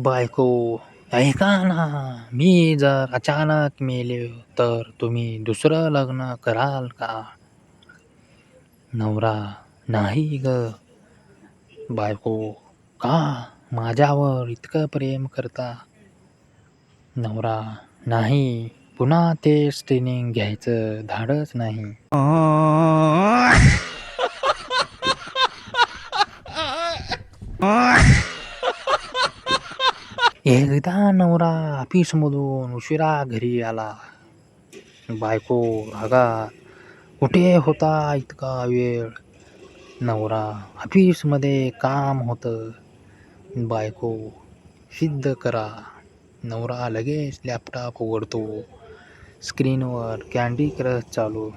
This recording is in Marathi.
बायको, ऐका ना, मी जर अचानक मेले तर तुम्ही दुसरं लग्न कराल का? नवरा, नाही गं. बायको, का? माझ्यावर इतकं प्रेम करता? नवरा, नाही. पुन्हा तेच ट्रेनिंग घ्यायचं धाडस नाही. एकदा नवरा ऑफिसमधून उशिरा घरी आला. बायको रागात, कुठे होता इतका वेळ? नवरा, ऑफिसमध्ये काम होतं. बायको, सिद्ध करा. नवरा लगेच लॅपटॉप उघडतो. स्क्रीनवर कँडी क्रश चालू.